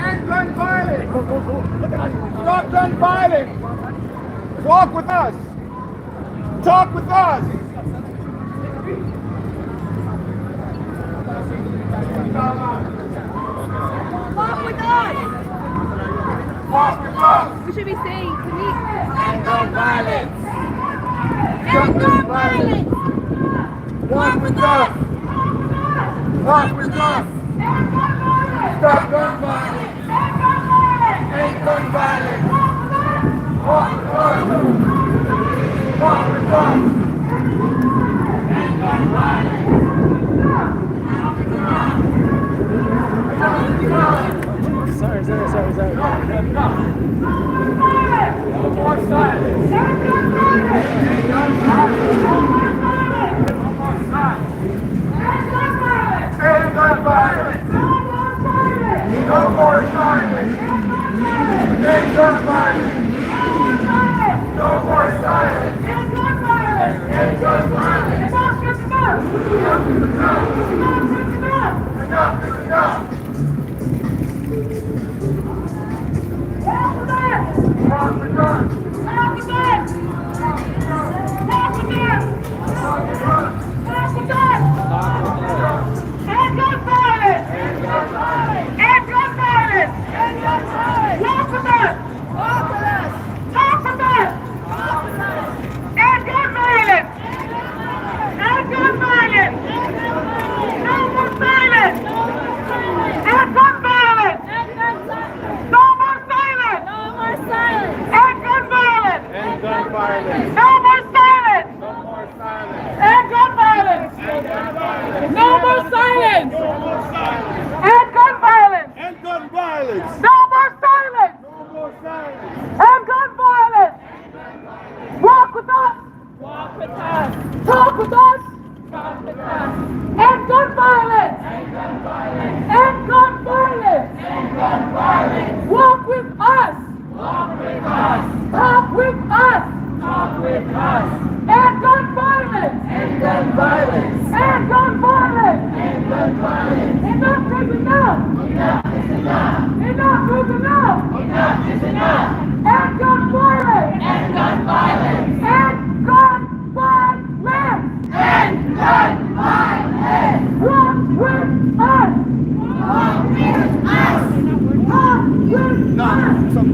And gun violence! gun violence. Walk with us. Talk with us. Walk with us. Walk with us. We should be saying, police. End gun violence. End gun violence. Walk with us. Walk with us. Stop gun violence. End gun violence. Walk with us. Walk with us. End gun violence. Sorry. No more silence. End gun violence. End gun violence. End gun violence. No more silence. End gun violence. No more silence. End gun violence. End gun violence. Enough is enough. Enough is enough. Enough is enough. Walk with us. Walk with us. Walk with us. Walk with us. Walk with us. Walk with us. End gun violence. End gun violence. End gun violence. End gun violence. Walk with us. Walk with us. Talk with us. Talk with us. End gun violence. End gun violence. No more silence. End gun violence. No more silence. No more silence. End gun violence. End gun violence. No more silence. No more silence. End gun violence. End gun violence. No more silence. No more silence. End gun violence. End gun violence. No more silence. No more silence. End gun violence. Walk with us. Walk with us. Talk with us. Talk with us. End gun violence. End gun violence. End gun violence. End gun violence. Walk with us. Walk with us. Talk with us. Talk with us. End gun violence. End gun violence. End gun violence. End gun violence. Enough is enough. Enough is enough. Enough is enough. Enough is enough. End gun violence. End gun violence. End gun violence. End gun violence. Walk with us. Walk with us. Walk with us. Some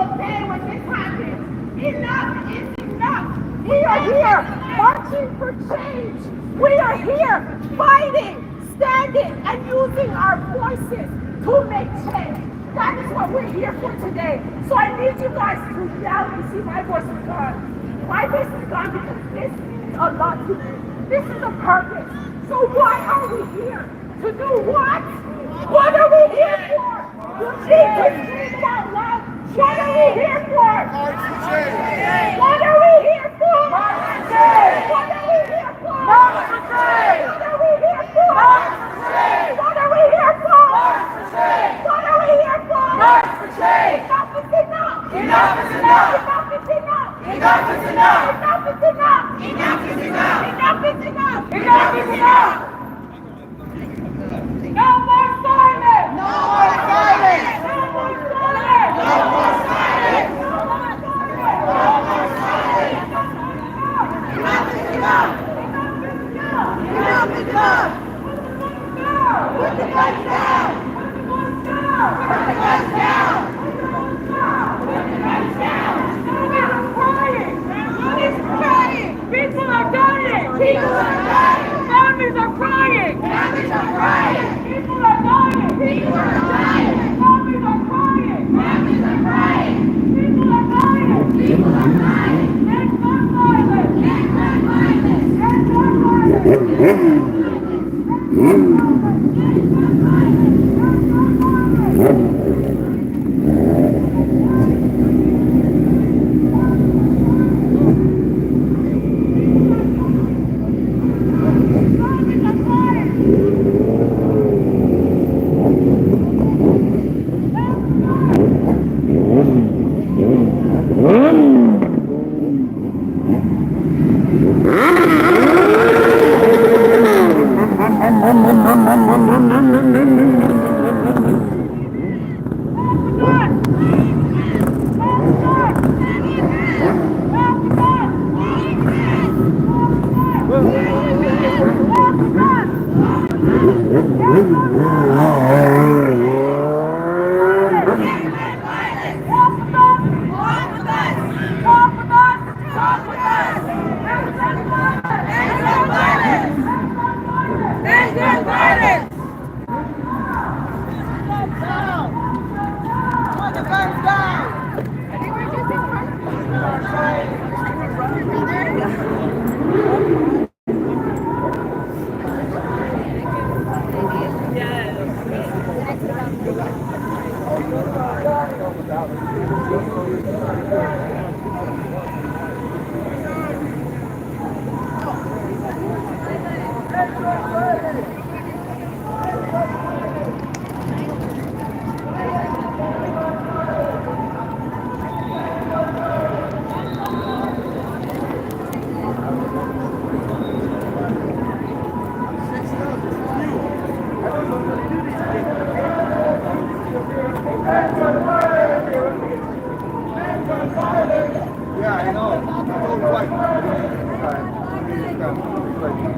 okay when this happens. Enough is enough. We are here marching for change. We are here fighting, standing, and using our voices to make change. That is what we're here for today. So I need you guys to yell. You see, my voice is gone. My voice is gone because this means a lot to me. This is a purpose. So why are we here? To do what? What are we here for? You need to scream out loud. What are we here for? What are we here for? What are we here for? What are we here for? What are we here for? What are we here for? Enough is enough. Enough is enough. Enough is enough. Enough is enough. Enough is enough. Enough is enough. Enough is enough. Enough is enough. No more silence. No more silence. No more silence. No more silence. No more silence. No more silence. Enough is enough. Enough is enough. Put the guns down. Put the guns down. Put the guns down. People are dying! People are dying. Families are crying! Families are crying. People are dying! People are dying. Families are crying! Families are crying. People are dying! People are dying. End gun violence! End gun violence. End gun violence!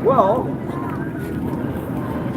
Well,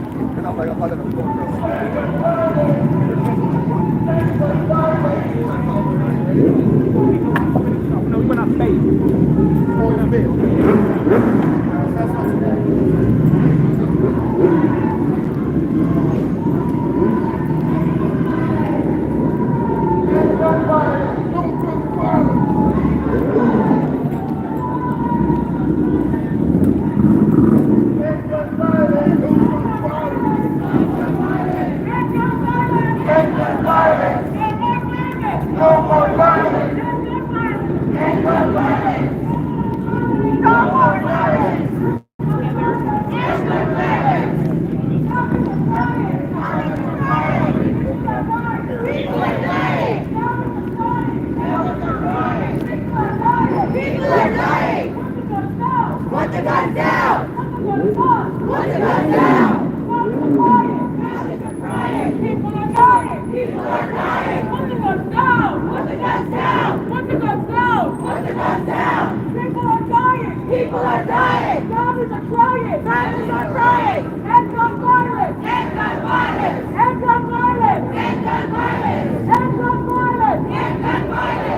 End gun violence!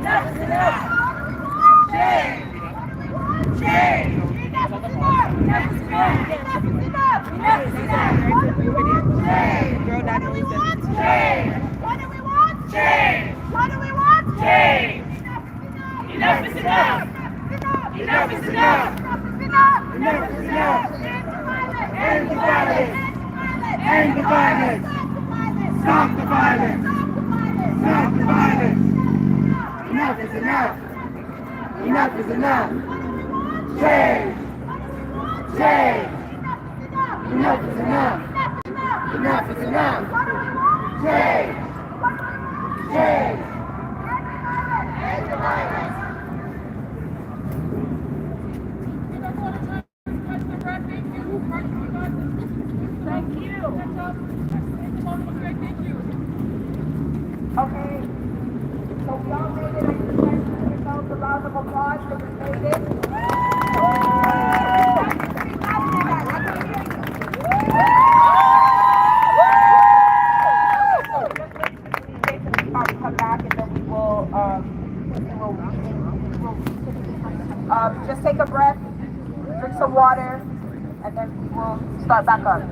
Enough is enough. Change. Change. Enough is enough. Enough is enough. Enough is enough. Enough is enough. What do we want? Change. What do we want? Change. What do we want? Change. What do we want? Change. Enough is enough. Enough is enough. Enough is enough. End the violence. End the violence. Stop the violence. Stop the violence. Enough is enough. Enough is enough. Change. Change. Enough is enough. Enough is enough. Change. Change. End the violence. Thank you. Okay. So we all made it. I just like to give yourselves a round of applause for we made it. Come back and then we will just take a breath, drink some water, and then we will start back up.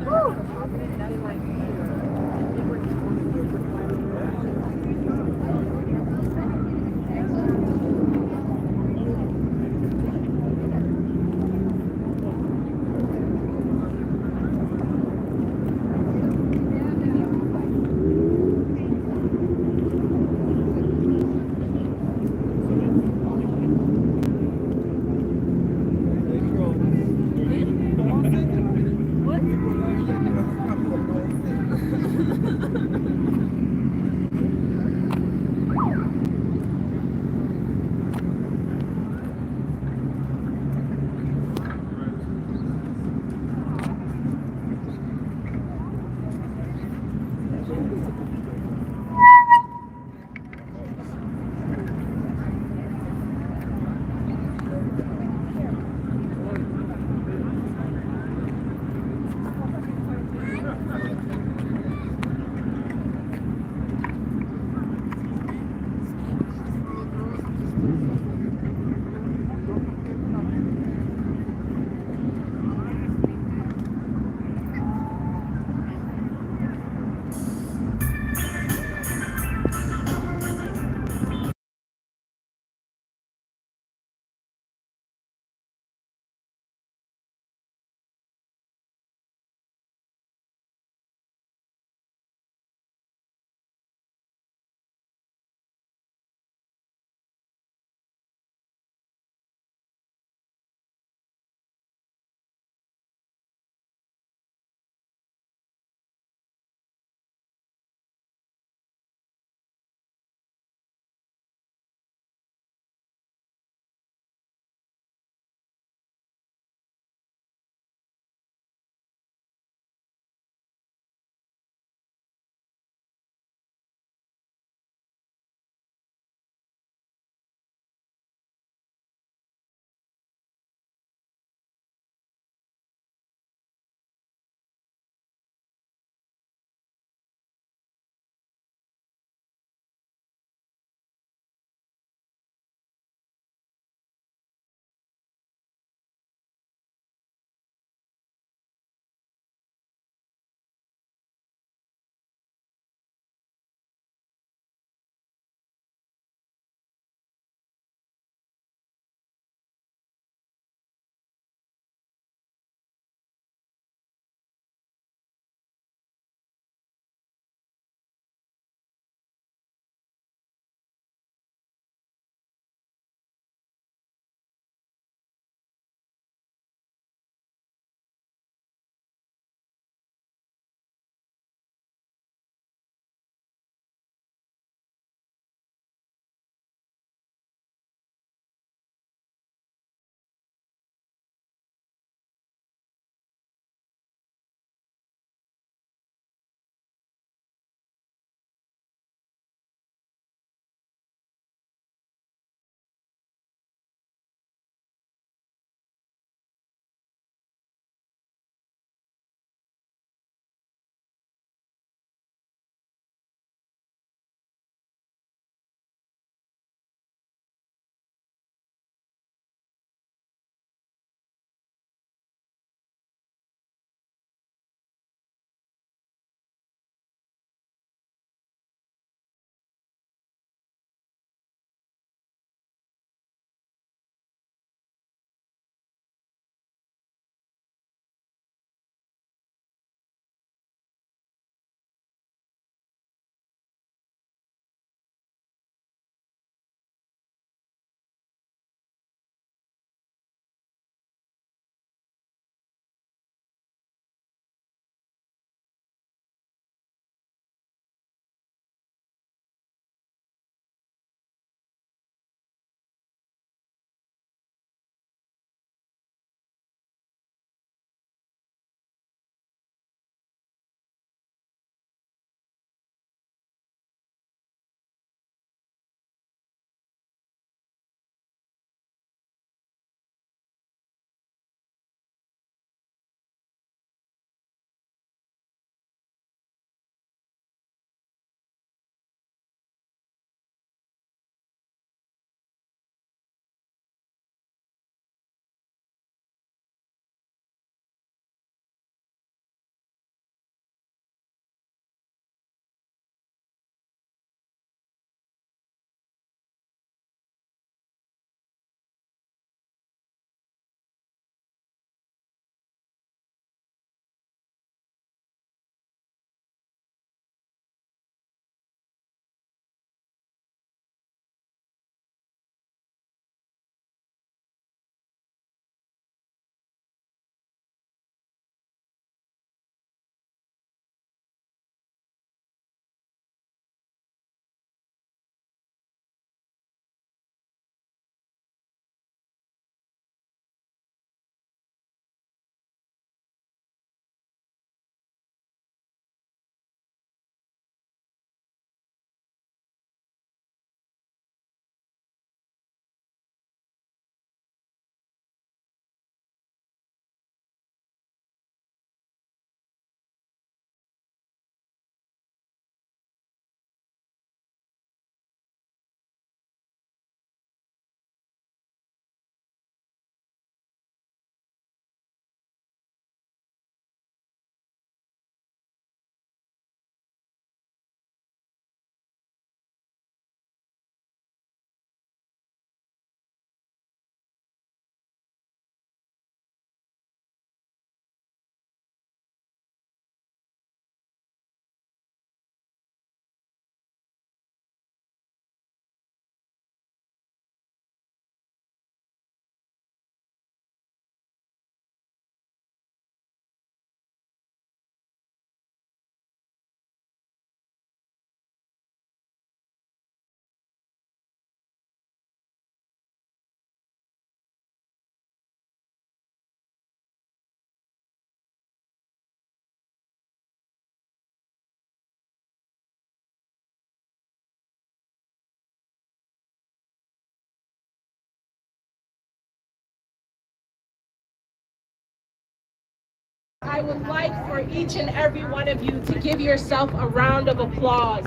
I would like for each and every one of you to give yourself a round of applause.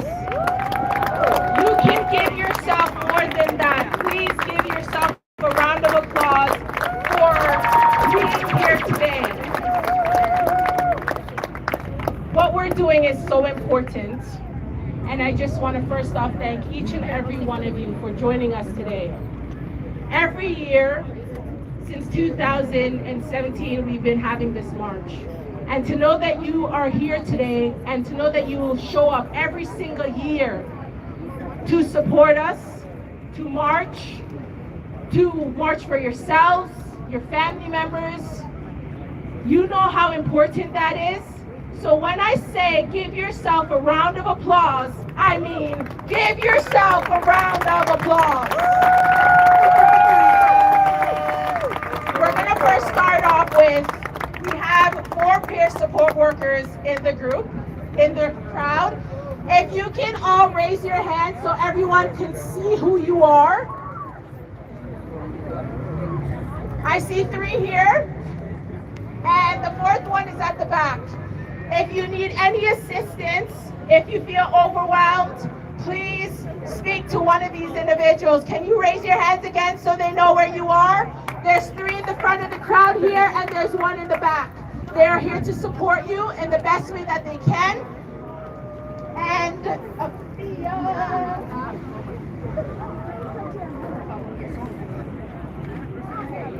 You can give yourself more than that. Please give yourself a round of applause for being here today. What we're doing is so important, and I just want to first off thank each and every one of you for joining us today. Every year since 2017, we've been having this march. And to know that you are here today, and to know that you will show up every single year to support us, to march for yourselves, your family members, you know how important that is. So when I say give yourself a round of applause, I mean give yourself a round of applause. We're going to first start off with, we have 4 peer support workers in the group, in the crowd. If you can all raise your hand so everyone can see who you are. I see 3 here, and the 4th one is at the back. If you need any assistance, if you feel overwhelmed, please speak to one of these individuals. Can you raise your hands again so they know where you are? There's 3 in the front of the crowd here, and there's 1 in the back. They are here to support you in the best way that they can. And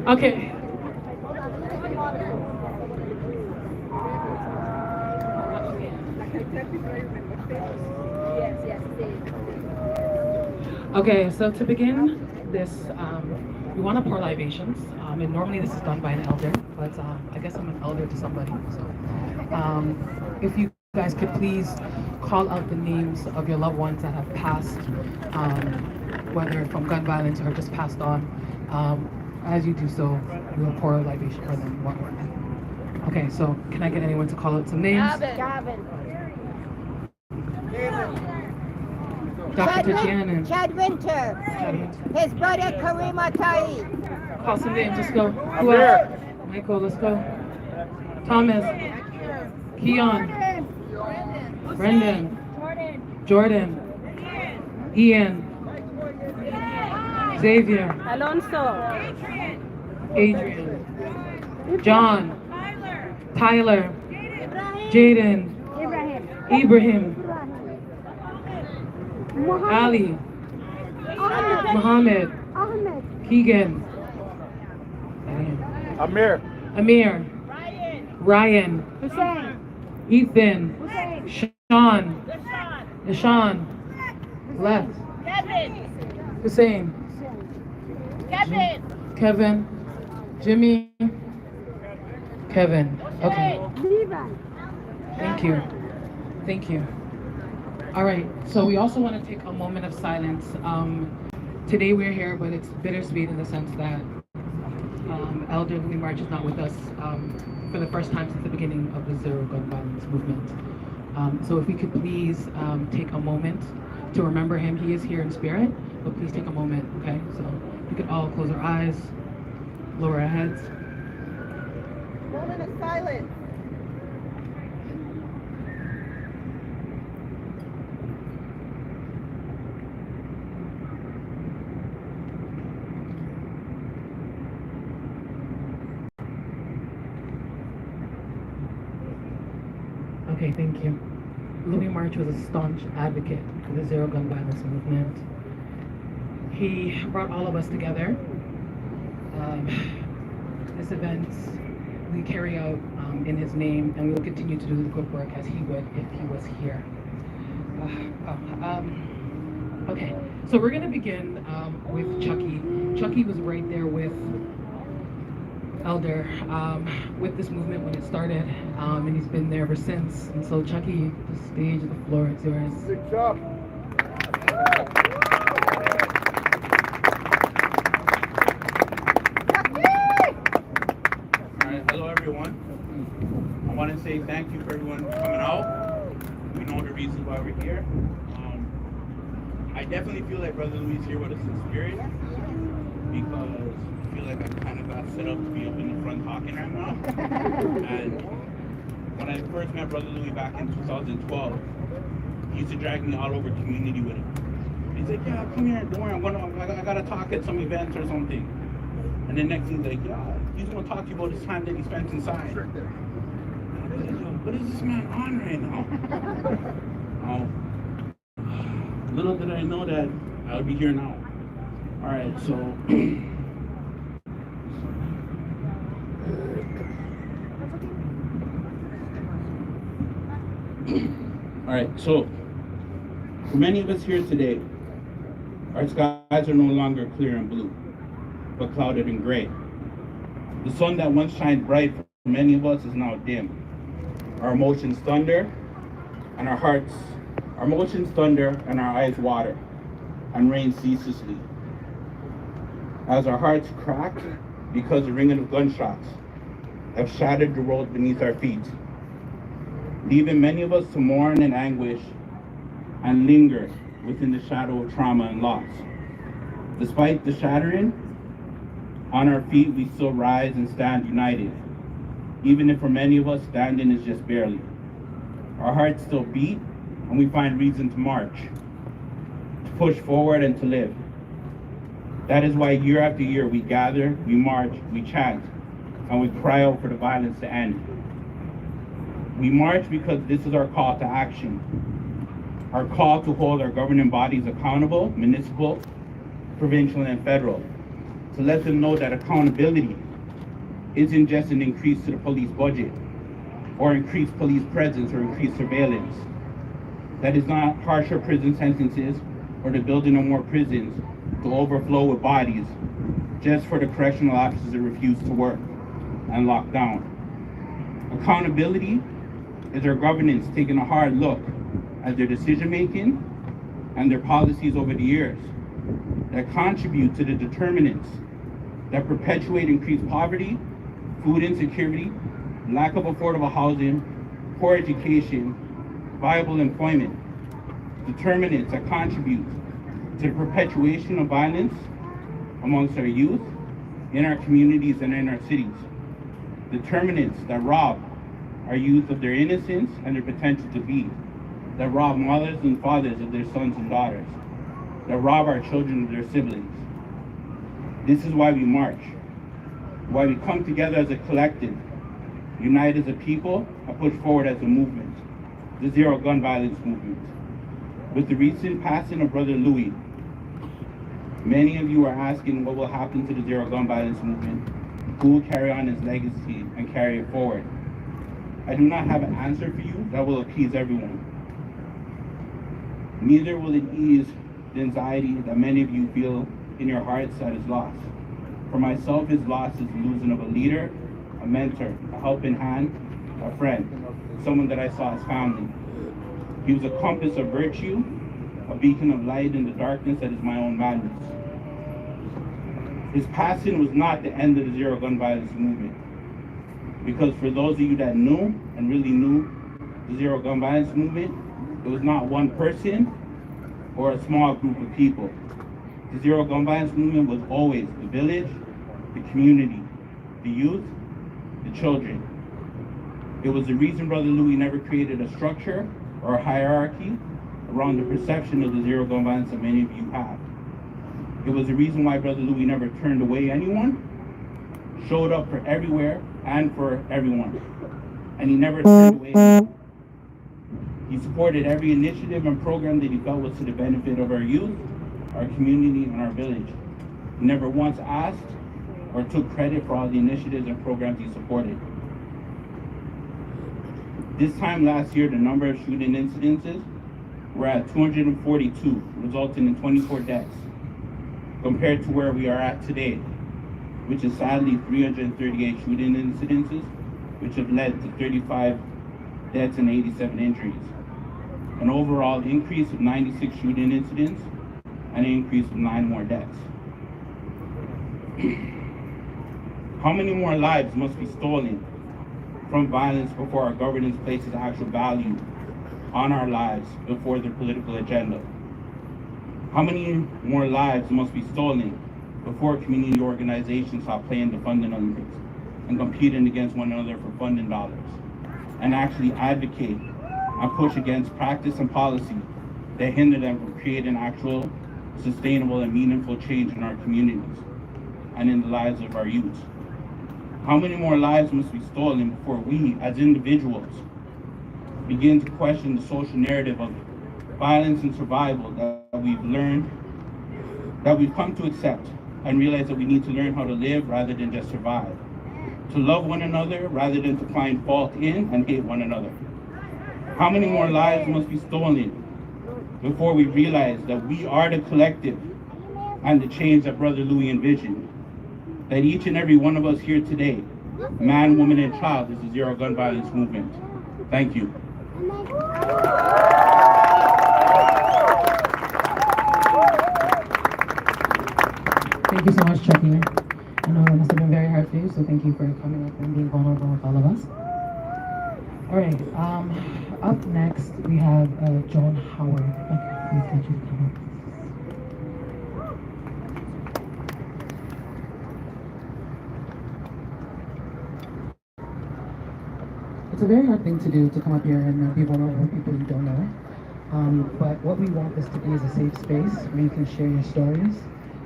okay. Okay, so to begin this, we want to pour libations, and normally this is done by an elder, but I guess I'm an elder to somebody, so if you guys could please call out the names of your loved ones that have passed, whether from gun violence or just passed on. As you do so, we'll pour a libation for them one more time. Okay, so can I get anyone to call out some names? Gavin. Dr. Tatiana. Chad Winter. His brother Kareem Atai. Call some names, let's go. Who else? Michael, let's go. Thomas. Keon. Brendan. Jordan. Ian. Xavier. Alonso. Adrian. John. Tyler. Jaden. Ibrahim. Ali. Muhammad. Keegan. Amir. Ryan. Ethan. Sean. Nishan. Left. Hussein. Kevin. Jimmy. Kevin. Okay. Thank you. All right, so we also want to take a moment of silence. Today we're here, but it's bittersweet in the sense that Elder Louis March is not with us for the first time since the beginning of the Zero Gun Violence movement. So if we could please take a moment to remember him. He is here in spirit, but please take a moment, okay? So we could all close our eyes, lower our heads. Moment of silence. Okay, thank you. Louis March was a staunch advocate for the Zero Gun Violence movement. He brought all of us together. This event we carry out in his name, and we will continue to do the good work as he would if he was here. Okay, so we're gonna begin with Chucky. Chucky was right there with Elder with this movement when it started, and he's been there ever since. And so Chucky, the stage, the floor, it's yours. Good job. Hello everyone. I want to say thank you for everyone coming out. We know the reasons why we're here. I definitely feel like Brother Louis is here with us in spirit because I feel like I kind of got set up to be up in the front talking right now. And when I first met Brother Louis back in 2012, he used to drag me all over community with him. He's like, yeah, come here, don't worry, I gotta talk at some events or something. And then next thing he's like, yeah, he's gonna talk to you about his time that he spent inside. And I was like, yo, what is this man on right now? Little did I know that I would be here now. All right, so all right, so for many of us here today, our skies are no longer clear and blue, but clouded and gray. The sun that once shined bright for many of us is now dim. Our emotions thunder, and our eyes water, and rain ceaselessly. As our hearts crack because the ringing of gunshots have shattered the world beneath our feet, leaving many of us to mourn in anguish and linger within the shadow of trauma and loss. Despite the shattering, on our feet we still rise and stand united, even if for many of us standing is just barely. Our hearts still beat, and we find reason to march, to push forward and to live. That is why year after year we gather, we march, we chant, and we cry out for the violence to end. We march because this is our call to action, our call to hold our governing bodies accountable, municipal, provincial, and federal, to let them know that accountability isn't just an increase to the police budget, or increased police presence, or increased surveillance. That is not harsher prison sentences or the building of more prisons to overflow with bodies just for the correctional officers that refuse to work and lock down. Accountability is our governance taking a hard look at their decision making and their policies over the years that contribute to the determinants that perpetuate increased poverty, food insecurity, lack of affordable housing, poor education, viable employment, determinants that contribute to the perpetuation of violence amongst our youth, in our communities, and in our cities. Determinants that rob our youth of their innocence and their potential to be, that rob mothers and fathers of their sons and daughters, that rob our children of their siblings. This is why we march, why we come together as a collective, unite as a people, and push forward as a movement, the Zero Gun Violence movement. With the recent passing of Brother Louis, many of you are asking what will happen to the Zero Gun Violence movement, who will carry on his legacy and carry it forward. I do not have an answer for you that will appease everyone. Neither will it ease the anxiety that many of you feel in your hearts at his loss. For myself, his loss is the losing of a leader, a mentor, a helping hand, a friend, someone that I saw as family. He was a compass of virtue, a beacon of light in the darkness that is my own madness. His passing was not the end of the Zero Gun Violence movement. Because for those of you that knew and really knew the Zero Gun Violence movement, it was not one person or a small group of people. The Zero Gun Violence movement was always the village, the community, the youth, the children. It was the reason Brother Louis never created a structure or a hierarchy around the perception of the Zero Gun Violence that many of you have. It was the reason why Brother Louis never turned away anyone, showed up for everywhere and for everyone. And he never turned away anyone. He supported every initiative and program that he felt was to the benefit of our youth, our community, and our village. He never once asked or took credit for all the initiatives and programs he supported. This time last year, the number of shooting incidences were at 242, resulting in 24 deaths, compared to where we are at today, which is sadly 338 shooting incidences, which have led to 35 deaths and 87 injuries. An overall increase of 96 shooting incidents and an increase of 9 more deaths. How many more lives must be stolen from violence before our governance places actual value on our lives before their political agenda? How many more lives must be stolen before community organizations stop playing the funding Olympics and competing against one another for funding dollars and actually advocate and push against practice and policy that hinder them from creating actual, sustainable, and meaningful change in our communities and in the lives of our youth. How many more lives must be stolen before we, as individuals, begin to question the social narrative of violence and survival that we've learned, that we've come to accept, and realize that we need to learn how to live rather than just survive, to love one another rather than to find fault in and hate one another? How many more lives must be stolen before we realize that we are the collective and the change that Brother Louis envisioned? That each and every one of us here today, man, woman, and child, is the zero gun violence movement. Thank you. Thank you so much, Chucky. I know it must have been very hard for you, so thank you for coming up and being vulnerable with all of us. All right, up next we have Johan Howard. Okay, please get you to come up. It's a very hard thing to do, to come up here and be vulnerable with people you don't know. But what we want this to be is a safe space where you can share your stories,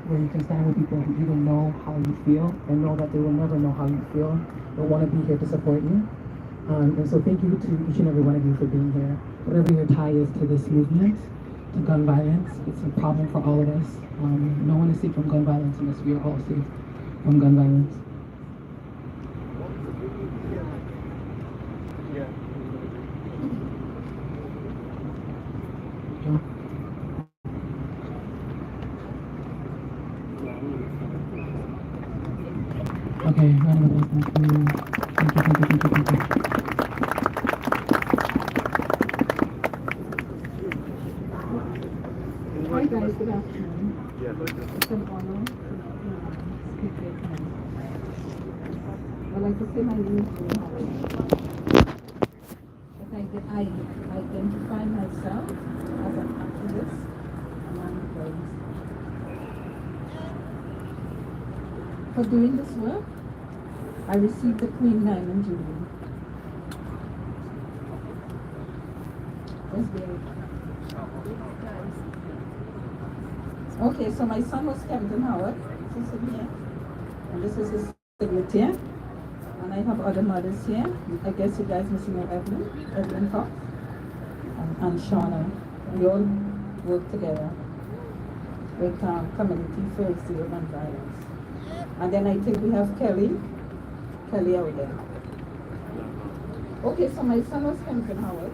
where you can stand with people who even know how you feel and know that they will never know how you feel, but want to be here to support you. And so thank you to each and every one of you for being here. Whatever your tie is to this movement, to gun violence, it's a problem for all of us. No one is safe from gun violence unless we are all safe from gun violence. Okay, round of applause. Thank you. Thank you. Hi guys, good afternoon. It's an honor to speak with you. I'd like to say my name is Johan Howard. But I identify myself as an activist among girls. For doing this work, I received the Queen Diamond Jubilee. Let's be okay, so my son was Johan Howard, this is here, and this is his signature, and I have other mothers here. I guess you guys must know Evelyn Fox, and Shauna. We all work together with Community for Zero Gun Violence. And then I think we have Kelly out there. Okay, so my son was Johan Howard.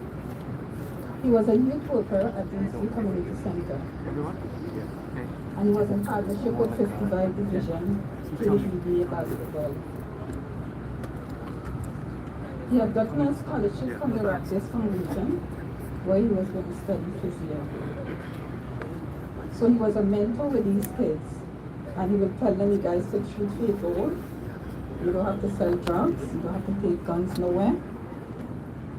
He was a youth worker at the Eastern Community Center. And he was in partnership with 55 Division to the BBA basketball. He had gotten a scholarship from the Rockets Foundation where he was going to study physio. So he was a mentor with these kids. And he would tell them, you guys should shoot for your goal. You don't have to sell drugs. You don't have to take guns nowhere.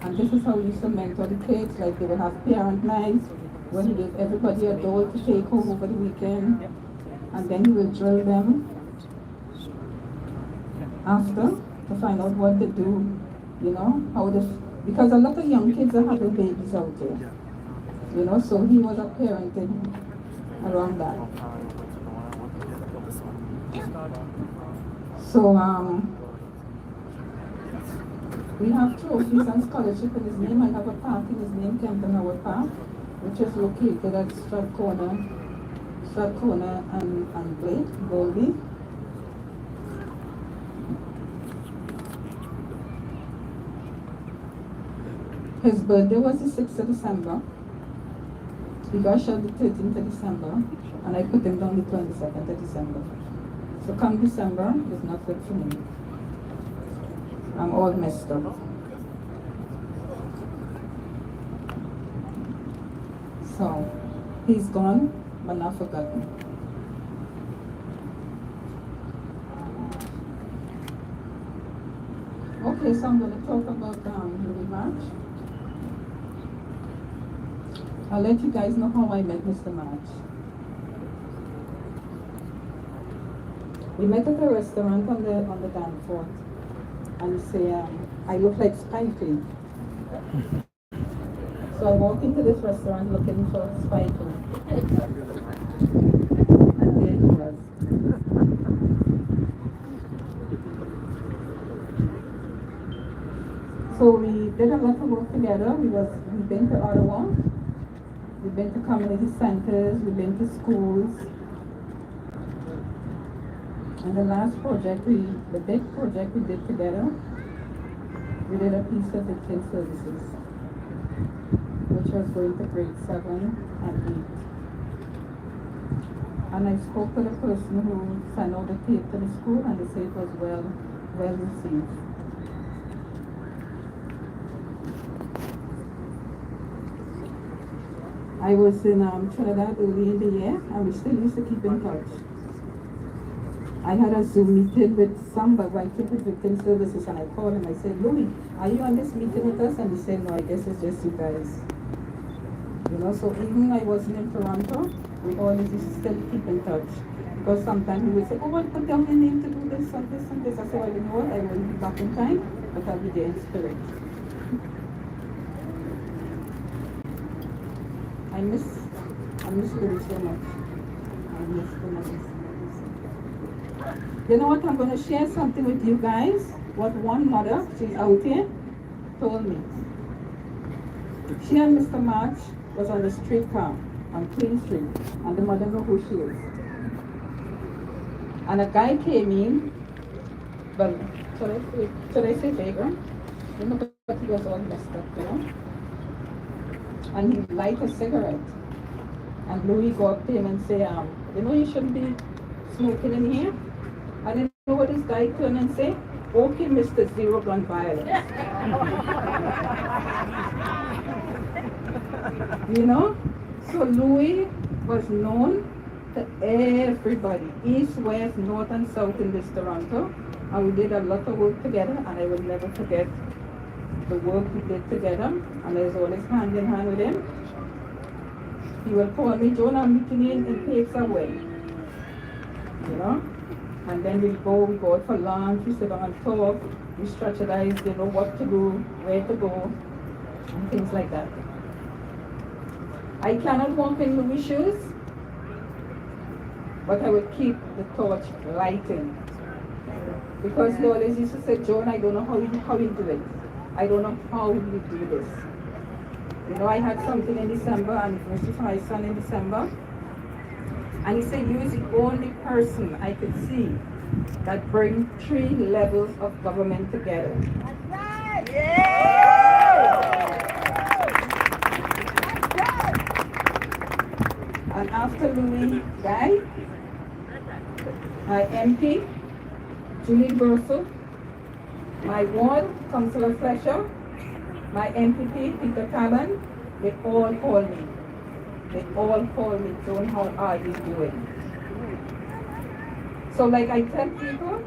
And this is how we used to mentor the kids. Like they would have parent nights where he gave everybody a doll to take home over the weekend. And then he would drill them after to find out what to do, you know, how to, because a lot of young kids are having babies out there, you know, so he was a parenting around that. So we have trophies and scholarship in his name. I have a park in his name, Johan Howard Park, which is located at Strathcona and Blake, Goldie. His birthday was the 6th of December. He got shot the 13th of December, and I put him down the 22nd of December. So come December, it's not good for me. I'm all messed up. So, he's gone, but not forgotten. Okay, so I'm going to talk about Louis March. I'll let you guys know how I met Mr. March. We met at a restaurant on the Danforth, and you say, I look like Spike Lee. So I walk into this restaurant looking for Spike. And there he was. So we did a lot of work together. We've been to Ottawa, we've been to community centers, we've been to schools. And the last project, the big project we did together, we did a piece of victim services, which was going to grade 7 and 8. And I spoke to the person who sent out the tape to the school, and they said it was well received. I was in Trinidad early in the year, and we still used to keep in touch. I had a Zoom meeting with somebody, with victim services, and I called him. I said, Louis, are you on this meeting with us? And he said, no, I guess it's just you guys. You know, so even I wasn't in Toronto, we always used to still keep in touch. Because sometimes we would say, oh, well, put down your name to do this and this and this. I said, well, you know what, I won't be back in time, but I'll be there in spirit. I miss Louis so much. I miss him. You know what, I'm going to share something with you guys. What one mother, she's out here, told me. She and Mr. March was on the streetcar on Queen Street, and the mother knew who she is. And a guy came in, well, should I say vagrant? You know, but he was all messed up, you know? And he light a cigarette. And Louis go up to him and say, you know, you shouldn't be smoking in here. And you know what this guy turned and say? Okay, Mr. Zero Gun Violence. You know? So Louis was known to everybody, east, west, north, and south in this Toronto. And we did a lot of work together, and I will never forget the work we did together. And I was always hand in hand with him. He will call me, Joan, I'm meeting you in Pizza Way. You know? And then we go out for lunch, we sit down and talk, we strategize, you know, what to do, where to go, and things like that. I cannot walk in Louis' shoes, but I will keep the torch lighting. Because they always used to say, Joan, I don't know how you do it. I don't know how you do this. You know, I had something in December, and it was for my son in December. And he said, you is the only person I could see that bring 3 levels of government together. That's right! Yeah! And after Louis died, my MP, Julie Bursell, my ward, Councillor Fletcher, my MPP, Peter Caban, they all called me. They all call me, Joan, how are you doing? So like I tell people,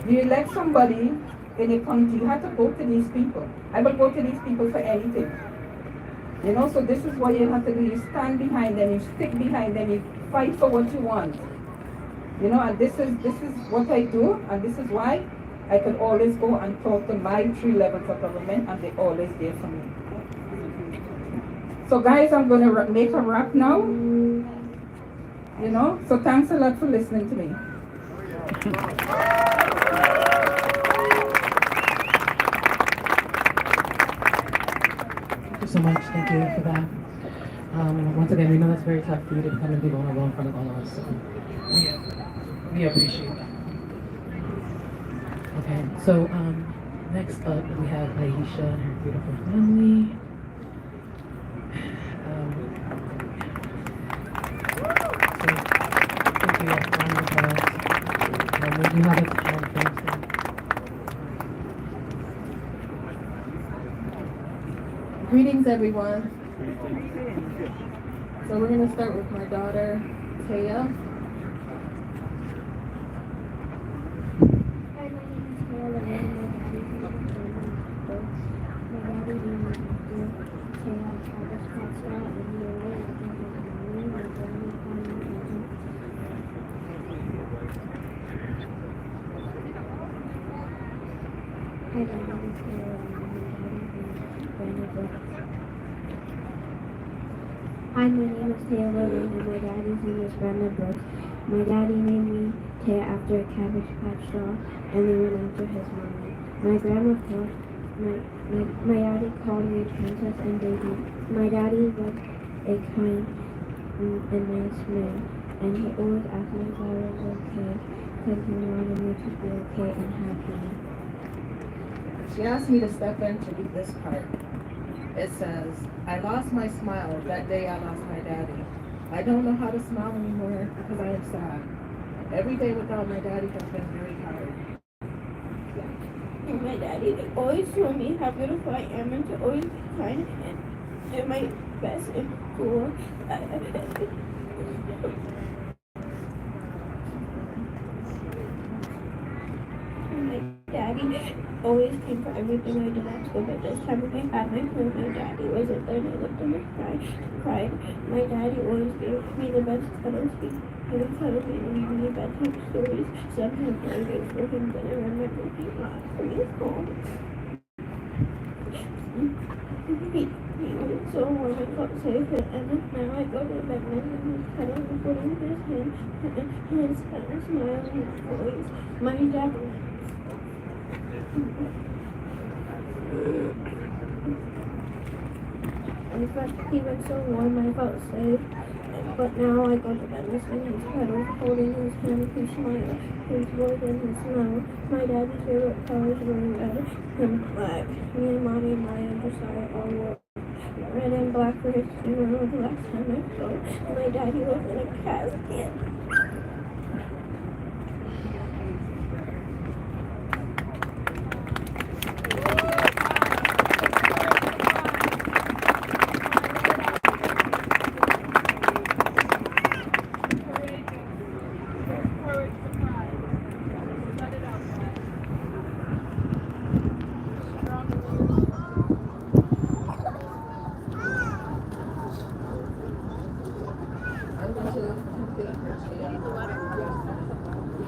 you elect somebody in a country, you have to go to these people. I will go to these people for anything. You know, so this is what you have to do. You stand behind them, you stick behind them, you fight for what you want. You know, and this is what I do, and this is why I can always go and talk to my 3 levels of government, and they're always there for me. So guys, I'm going to make a wrap now. You know, so thanks a lot for listening to me. Thank you so much. Thank you for that. Once again, we know that's very tough for you to come and be vulnerable in front of all of us. So we appreciate that. Okay, so next up we have Aisha and her beautiful family. Greetings, everyone. So we're going to start with my daughter, Taya. Hi, my name is Taylor. My daddy named me Taylor Travis Costa, and we were working with my family. Hi, my name is Taylor. Hi, my name is Taylor Lynn, and my daddy's name is Brandon Brooks. My daddy named me Taya after a Cabbage Patch doll, and we went after his mommy. My grandma called my daddy called me Princess and Baby. My daddy was a kind and nice man, and he always asked me if I was okay, because he wanted me to be okay and happy. She asked me to step in to read this part. It says, I lost my smile that day I lost my daddy. I don't know how to smile anymore because I am sad. Every day without my daddy has been very hard. And my daddy always told me how beautiful I am and to always be kind and do my best in school. My daddy always came for everything I did at school, but this time when I had my phone, my daddy wasn't there and I looked in the sky, cried. My daddy always gave me the best cuddles. He would cuddle me and read me bedtime stories. Sometimes I wait for him, but I remember he lost for me home. He was so warm and felt safe, and now I go to bed and he's cuddling and putting his hand and his smile on his voice. My dad. In fact, he was so warm I felt safe. But now I go to bed listening his cuddles, holding his hand, his smile, his voice and his smile. My daddy's favorite colors were red and black. Me and Mommy and Maya and Josiah all wore red and black for his funeral the last time I saw. My daddy was in a casket.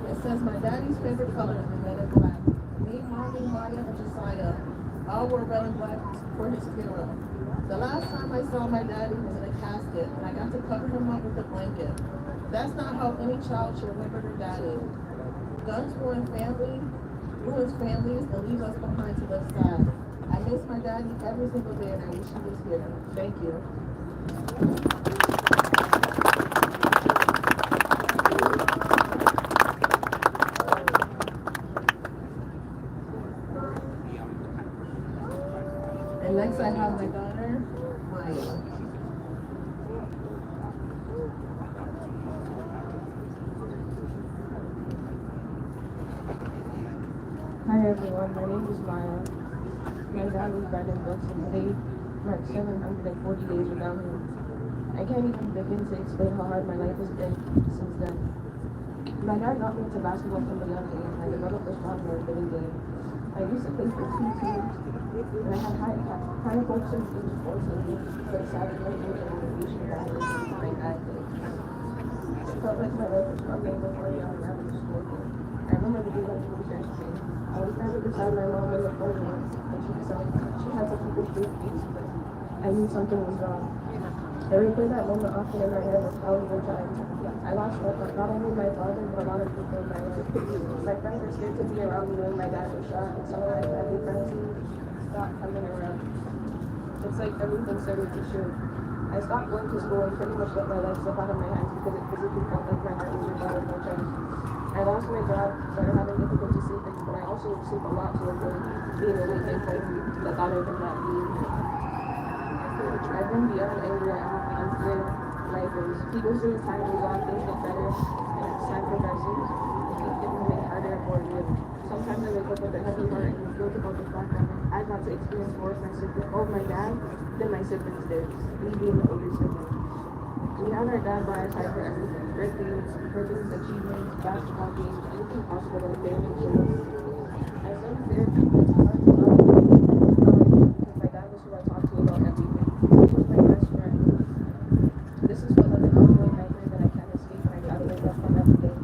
It says my daddy's favorite color is red and black. Me, Mommy, Maya, and Josiah all wore red and black for his funeral. The last time I saw my daddy was in a casket, and I got to cover him up with a blanket. That's not how any child should remember their daddy. Guns ruin families and leave us behind to live sad. I miss my daddy every single day, and I wish he was here. Thank you. And next I have my daughter, Maya. Hi everyone, my name is Maya. My dad was Brandon Brooks and today marks 740 days without him. I can't even begin to explain how hard my life has been since then. My dad got me into basketball from a young age and I developed a strong work every day. I used to play for 2 teams and I had high hopes and dreams for me, but sadly I didn't get the motivation that I was behind that day. It felt like my life was struggling before I was out of school. I remember the day that we were yesterday. I was standing beside my mom in the phone once, and she had to keep a straight face, but I knew something was wrong. I replay that moment often in my head a thousand times. I lost not only my father, but a lot of people in my life. My friends were scared to be around me when my dad was shot, and some of my family friends stopped coming around. It's like everything started to shoot. I stopped going to school and pretty much let my life slip out of my hands because it physically felt like my heart was ripped out of my chest. I lost my job, started having difficulty sleeping, but I also sleep a lot to avoid being awake and fighting the thought of not being here. I've been beyond angry at how unfair life is. People say as time goes on, things get better, and as time progresses, it keeps getting a bit harder and more real. Sometimes I wake up with a heavy heart and feel about the fact that I got to experience more of my dad than my siblings did, me being the older sibling. We had our dad by our side for everything: birthdays, achievements, basketball games, anything possible that family showed us. As unfair, it's hard to love because my dad was who I talked to about everything. He was my best friend. This is what like an ongoing nightmare that I can't escape, and I try to wake up from every day.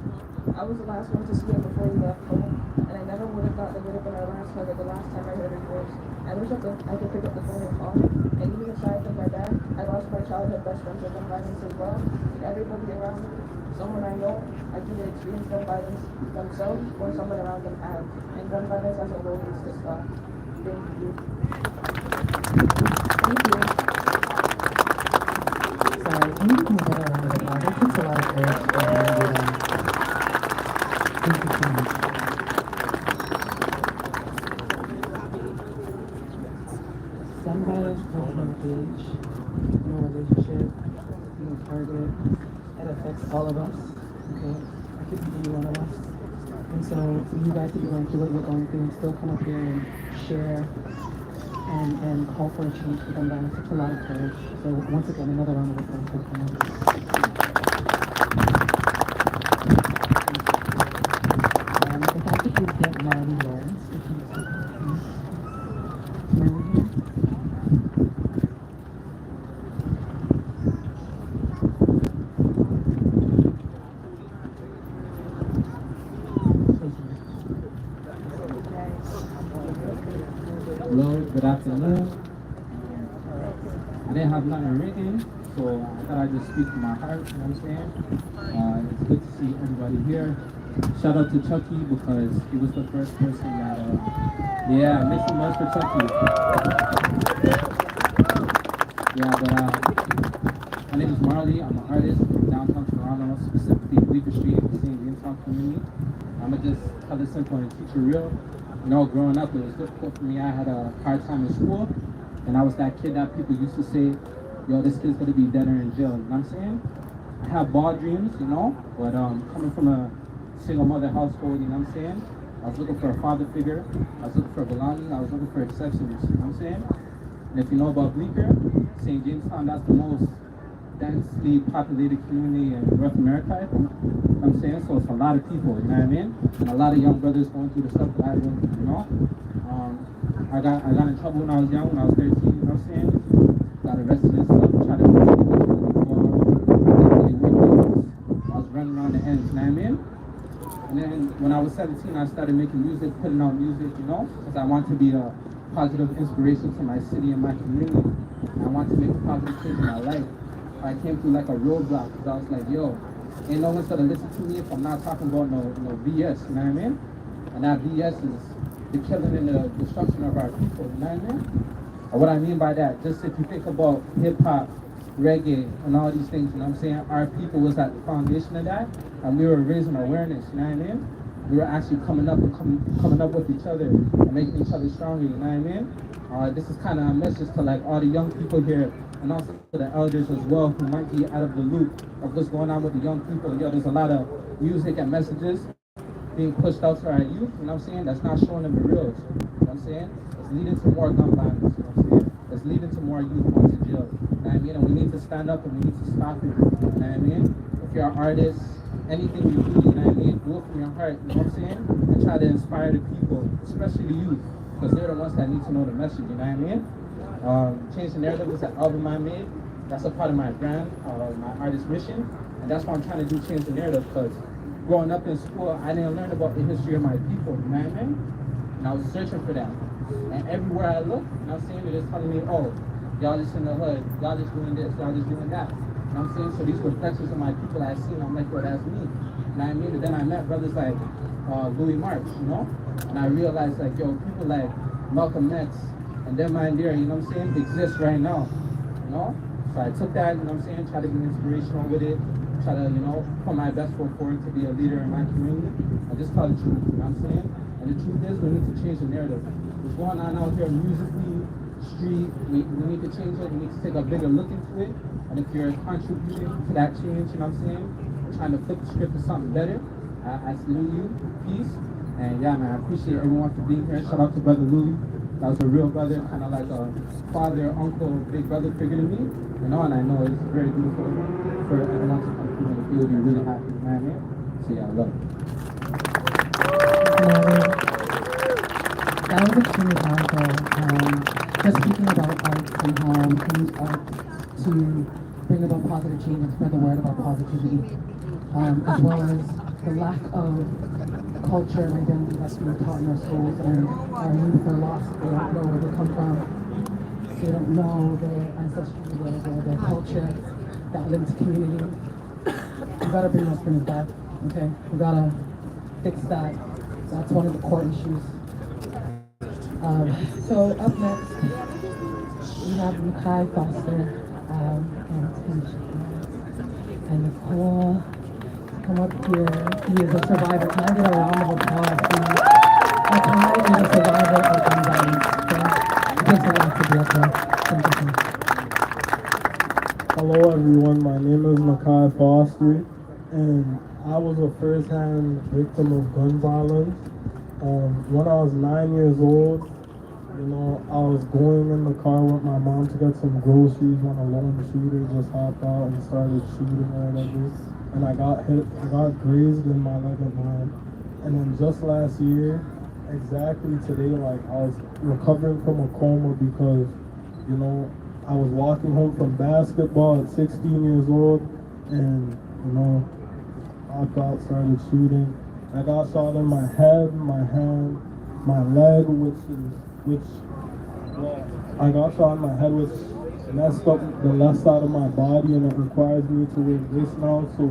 I was the last one to see him before he left home, and I never would have thought that would have been our last hug or the last time I heard his voice. I wish I could pick up the phone and call him. And even aside from my dad, I lost my childhood best friend to gun violence as well. Everybody around me, someone I know, I either experienced gun violence themselves or someone around them have. And gun violence as a whole needs to stop. Thank you. Thank you. Sorry, can you give me a better round of applause? It takes a lot of courage to do that. Thank you so much. Gun violence comes from age, no relationship, no target. It affects all of us, okay? It could be any one of us. And so for you guys to be going through what you're going through and still come up here and share and call for a change for gun violence, it's a lot of courage. So once again, another round of applause for them. If I could please get Marty Lawrence, if you could please. Marty here. Hello, good afternoon. I didn't have nothing written, so I thought I'd just speak from my heart, you know what I'm saying? It's good to see everybody here. Shout out to Chucky because he was the first person that, yeah, make some noise for Chucky. Yeah, but my name is Marley. I'm an artist from downtown Toronto, specifically Bleecker Street, the St. James community. I'm gonna just tell it simple and teach it real. You know, growing up, it was difficult for me. I had a hard time in school, and I was that kid that people used to say, yo, this kid's gonna be dead or in jail. You know what I'm saying? I have ball dreams, you know, but coming from a single mother household, you know what I'm saying? I was looking for a father figure. I was looking for belonging. I was looking for acceptance, you know what I'm saying? And if you know about Bleecker, St. Jamestown, that's the most densely populated community in North America, I think. You know what I'm saying? So it's a lot of people, you know what I mean? And a lot of young brothers going through the stuff that I went through, you know? I got in trouble when I was young, when I was 13, you know what I'm saying? Got arrested and stuff, tried to I was running around the ends, you know what I mean? And then when I was 17, I started making music, putting out music, you know? Because I want to be a positive inspiration to my city and my community. And I want to make a positive change in my life. I came through like a roadblock because I was like, yo, ain't no one's gonna listen to me if I'm not talking about no BS, you know what I mean? And that BS is the killing and the destruction of our people, you know what I mean? And what I mean by that, just if you think about hip-hop, reggae, and all these things, you know what I'm saying? Our people was at the foundation of that, and we were raising awareness, you know what I mean? We were actually coming up with each other and making each other stronger, you know what I mean? This is kind of a message to like all the young people here, and also to the elders as well who might be out of the loop of what's going on with the young people. Yo, there's a lot of music and messages being pushed out to our youth, you know what I'm saying? That's not showing them the reals, you know what I'm saying? It's leading to more gun violence, you know what I'm saying? It's leading to more youth going to jail, you know what I mean? And we need to stand up and we need to stop it, you know what I mean? If you're an artist, anything you do, you know what I mean? Do it from your heart, you know what I'm saying? And try to inspire the people, especially the youth, because they're the ones that need to know the message, you know what I mean? Change the Narrative is an album I made. That's a part of my brand, my artist mission, and that's why I'm trying to do Change the Narrative, because growing up in school, I didn't learn about the history of my people, you know what I mean? And I was searching for that. And everywhere I look, you know what I'm saying, they're just telling me, oh, y'all just in the hood, y'all just doing this, y'all just doing that. You know what I'm saying? So these reflections of my people I've seen, I'm like, well, that's me. You know what I mean? And then I met brothers like Louis March, you know? And I realized, like, yo, people like Malcolm X and them mind there, you know what I'm saying, exist right now, you know? So I took that, you know what I'm saying, try to be inspirational with it, try to, you know, put my best foot forward to be a leader in my community, and just tell the truth, you know what I'm saying? And the truth is, we need to change the narrative. What's going on out here musically, street, we need to change it, we need to take a bigger look into it, and if you're contributing to that change, you know what I'm saying, trying to flip the script to something better, I salute you, peace, and yeah, man, I appreciate everyone for being here. Shout out to Brother Louis. That was a real brother, kind of like a father, uncle, big brother figure to me, you know, and I know it's very beautiful for everyone to come through and feel be really happy, man. So yeah, I love it. That was extremely powerful. Just speaking about art and how we use art to bring about positive change and spread the word about positivity, as well as the lack of culture and identity that's being taught in our schools, and our youth are lost. They don't know where they come from. They don't know their ancestry, their culture, that linked community. We gotta bring those things back, okay? We gotta fix that. That's one of the core issues. So up next, we have Makai Foster and Nicole. Come up here. He is a survivor. Can I get a round of applause, please? Makai is a survivor of gun violence. Okay? It takes a lot to be up there. Thank you. Hello everyone, my name is Makai Foster, and I was a first-hand victim of gun violence. When I was 9 years old, I was going in the car with my mom to get some groceries when a lone shooter just hopped out and started shooting or whatever. And I got hit, I got grazed in my leg and arm. And then just last year, exactly today, I was recovering from a coma because, I was walking home from basketball at 16 years old and, hopped out, started shooting. I got shot in my head, my hand, my leg, I got shot in my head, which messed up the left side of my body, and it requires me to wear this now, so,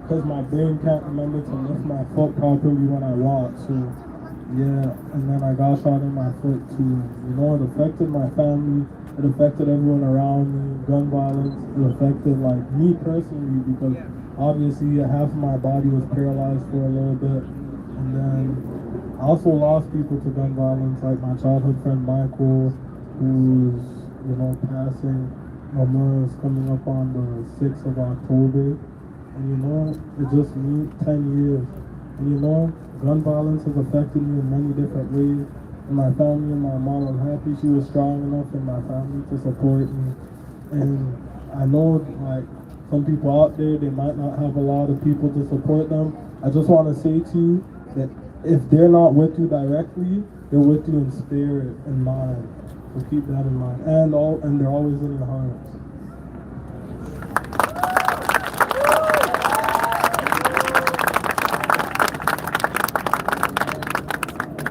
because my brain can't remember to lift my foot properly when I walk, so, yeah, and then I got shot in my foot too. It affected my family, it affected everyone around me, gun violence, it affected, me personally, because obviously half of my body was paralyzed for a little bit, and then I also lost people to gun violence, like my childhood friend Michael, who's, passing. Mama is coming up on the 6th of October. And it's just me, 10 years. And gun violence has affected me in many different ways. And my family and my mom, I'm happy she was strong enough in my family to support me. And I know, some people out there, they might not have a lot of people to support them. I just want to say to you that if they're not with you directly, they're with you in spirit and mind. So keep that in mind. And they're always in your hearts.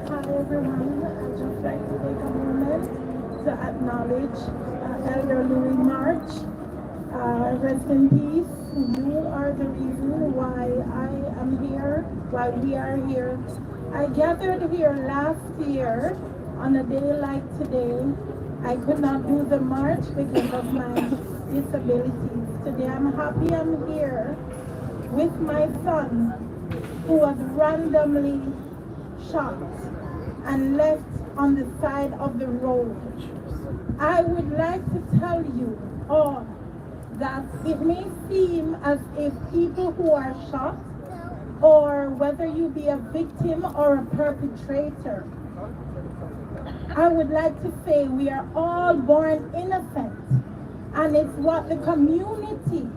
Hi everyone, I'd just like to take a moment to acknowledge Elder Louis March. Rest in peace. You are the reason why I am here, why we are here. I gathered here last year on a day like today. I could not do the march because of my disabilities. Today I'm happy I'm here with my son who was randomly shot and left on the side of the road. I would like to tell you all that it may seem as if people who are shot, or whether you be a victim or a perpetrator, I would like to say we are all born innocent, and it's what the community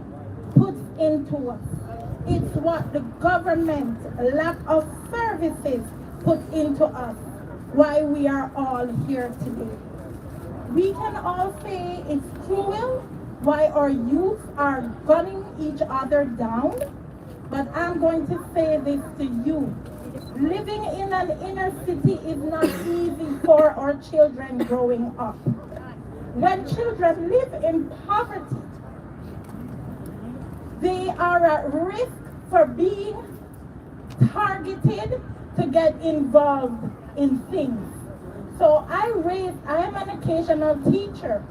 puts into us. It's what the government, lack of services, puts into us, why we are all here today. We can all say it's cruel why our youth are gunning each other down, but I'm going to say this to you. Living in an inner city is not easy for our children growing up. When children live in poverty, they are at risk for being targeted to get involved in things. So I am an occasional teacher,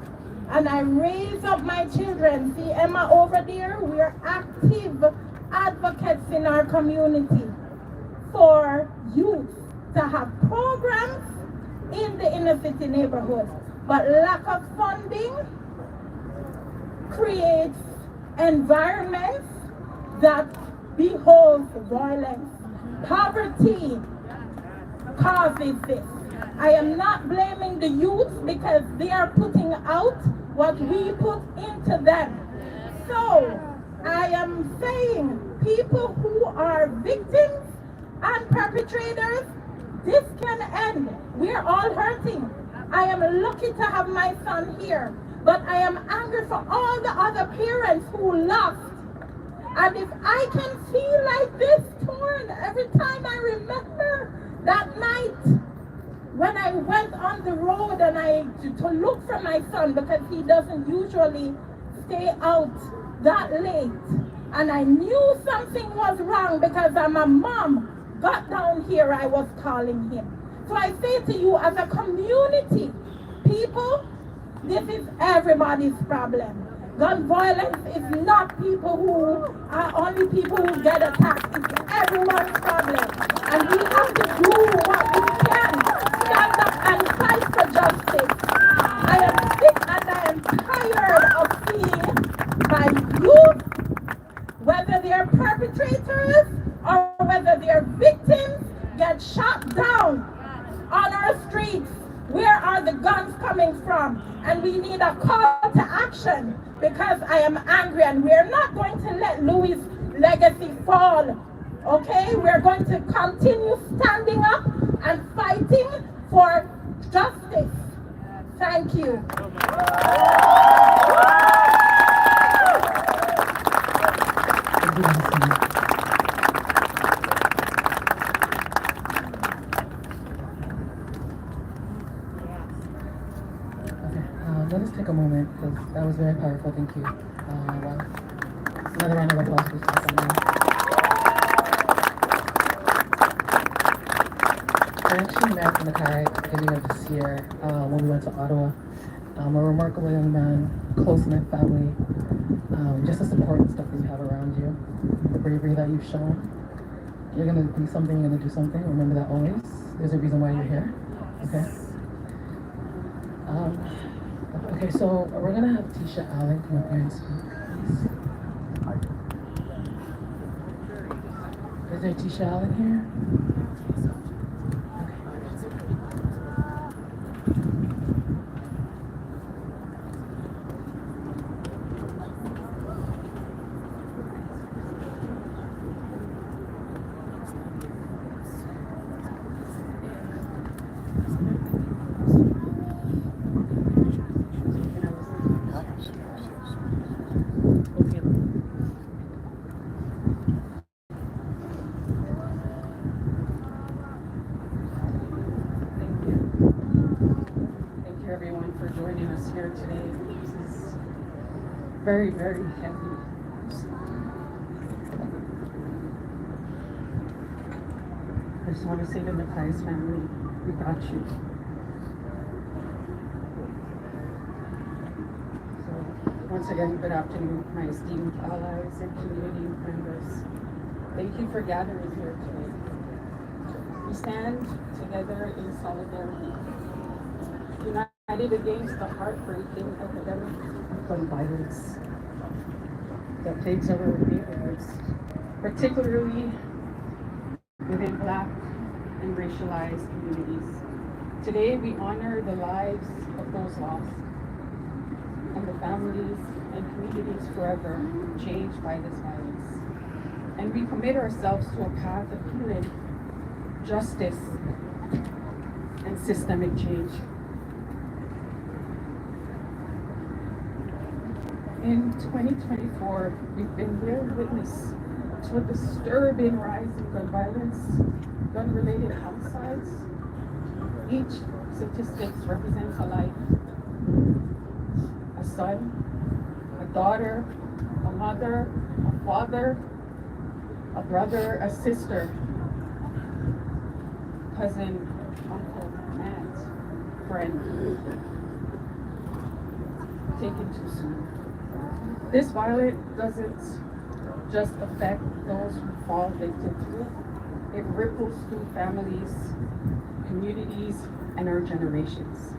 and I raise up my children. See Emma over there? We are active advocates in our community for youth to have programs in the inner city neighborhood. But lack of funding creates environments that behold violence. Poverty causes this. I am not blaming the youth because they are putting out what we put into them. So I am saying people who are victims and perpetrators, this can end. We're all hurting. I am lucky to have my son here, but I am angry for all the other parents who lost. And if I can feel like this torn every time I remember that night when I went on the road and to look for my son, because he doesn't usually stay out that late, and I knew something was wrong because I'm a mom, got down here, I was calling him. So I say to you, as a community, people, this is everybody's problem. Gun violence is not people who are only people who get attacked. It's everyone's problem. And we have to do what we can. Stand up and fight for justice. I am sick and I am tired of seeing my youth, whether they're perpetrators or whether they're victims, get shot down on our streets. Where are the guns coming from? And we need a call to action, because I am angry and we're not going to let Louis' legacy fall. Okay? We're going to continue standing up and fighting for justice. Thank you. Let us take a moment, because that was very powerful. Thank you. Well, another round of applause, please. I actually met in the car at the beginning of this year when we went to Ottawa. A remarkable young man, close-knit family, just the support and stuff that you have around you, the bravery that you've shown. You're going to be something, you're going to do something. Remember that always. There's a reason why you're here. Okay? Okay, so we're gonna have Tisha Allen come up here and speak, please. Is there Tisha Allen here? Very, very heavy. I just want to say to the Pius family, we got you. So, once again, good afternoon, my esteemed allies and community members. Thank you for gathering here today. We stand together in solidarity, united against the heartbreaking epidemic gun violence that plagues our neighborhoods, particularly within Black and racialized communities. Today, we honor the lives of those lost and the families and communities forever changed by this violence. And we commit ourselves to a path of healing, justice, and systemic change. In 2024, we've been bear witness to a disturbing rise in gun violence, gun-related homicides. Each statistic represents a life. A son, a daughter, a mother, a father, a brother, a sister, cousin, uncle, aunt, friend, taken too soon. This violence doesn't just affect those who fall victim to it. It ripples through families, communities, and our generations.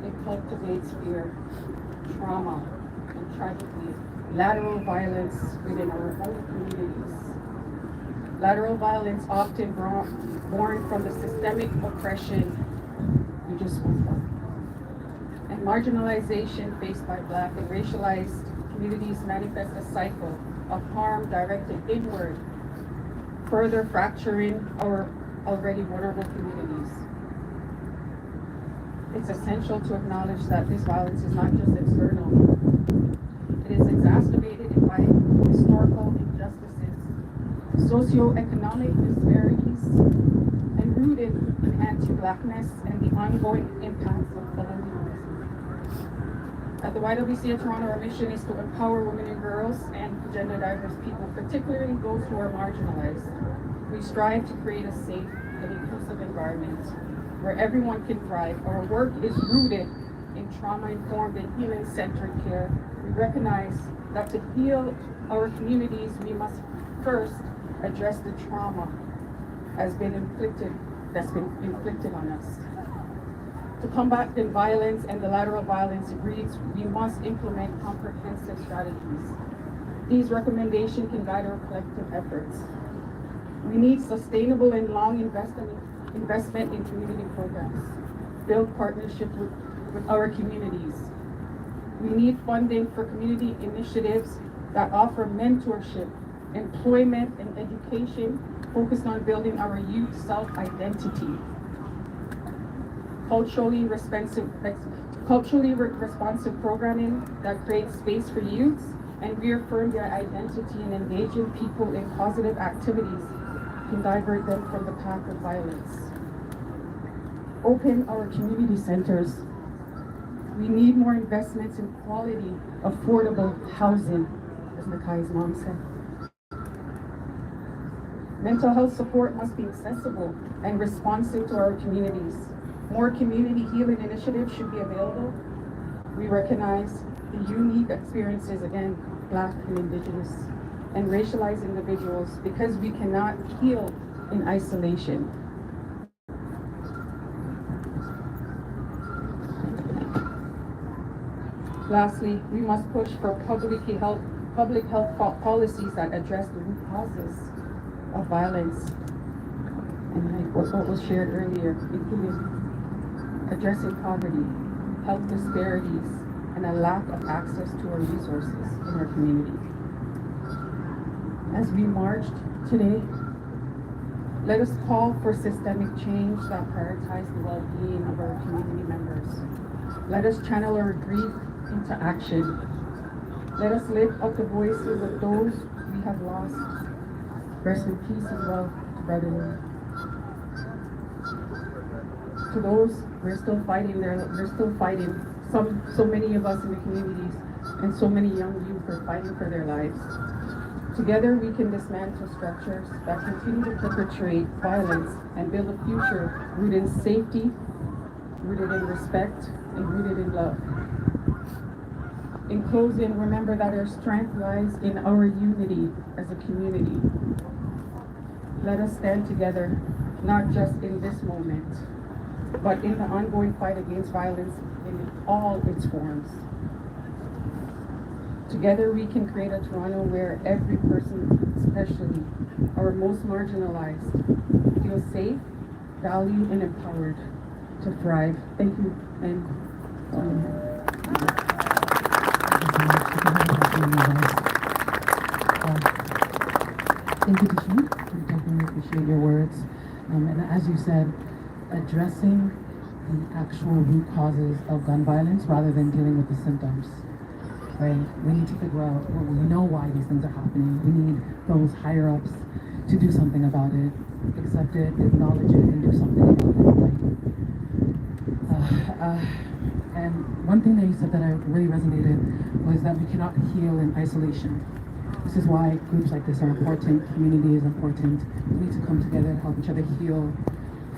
It cultivates fear, trauma, and tragically, lateral violence within our own communities. Lateral violence often born from the systemic oppression we just spoke of, and marginalization faced by Black and racialized communities manifest a cycle of harm directed inward, further fracturing our already vulnerable communities. It's essential to acknowledge that this violence is not just external, it is exacerbated socioeconomic disparities, and rooted in anti-Blackness and the ongoing impacts of colonialism. At the YWCA Toronto, our mission is to empower women and girls and gender diverse people, particularly those who are marginalized. We strive to create a safe and inclusive environment where everyone can thrive. Our work is rooted in trauma-informed and healing-centered care. We recognize that to heal our communities, we must first address the trauma that's been inflicted on us. To combat the violence and the lateral violence it breeds, we must implement comprehensive strategies. These recommendations can guide our collective efforts. We need sustainable and long investment in community programs, build partnership with our communities. We need funding for community initiatives that offer mentorship, employment, and education focused on building our youth self-identity. Culturally responsive programming that creates space for youths and reaffirm their identity and engaging people in positive activities can divert them from the path of violence. Open our community centers. We need more investments in quality, affordable housing, as Nakai's mom said. Mental health support must be accessible and responsive to our communities. More community healing initiatives should be available. We recognize the unique experiences, again, Black and Indigenous and racialized individuals, because we cannot heal in isolation. Lastly, we must push for public health policies that address the root causes of violence, and what was shared earlier, including addressing poverty, health disparities, and a lack of access to our resources in our community. As we marched today, let us call for systemic change that prioritizes the well-being of our community members. Let us channel our grief into action. Let us lift up the voices of those we have lost. Rest in peace as well, Brother Lee. To those, we're still fighting. So many of us in the communities and so many young youth are fighting for their lives. Together we can dismantle structures that continue to perpetrate violence and build a future rooted in safety, rooted in respect, and rooted in love. In closing, remember that our strength lies in our unity as a community. Let us stand together, not just in this moment, but in the ongoing fight against violence in all its forms. Together we can create a Toronto where every person, especially our most marginalized, feels safe, valued, and empowered to thrive. Thank you. And thank you, Tisha. We definitely appreciate your words. And as you said, addressing the actual root causes of gun violence rather than dealing with the symptoms. Right? We need to figure out, well, we know why these things are happening. We need those higher ups to do something about it, accept it, acknowledge it, and do something about it. Right? And one thing that you said that I really resonated was that we cannot heal in isolation. This is why groups like this are important, community is important. We need to come together and help each other heal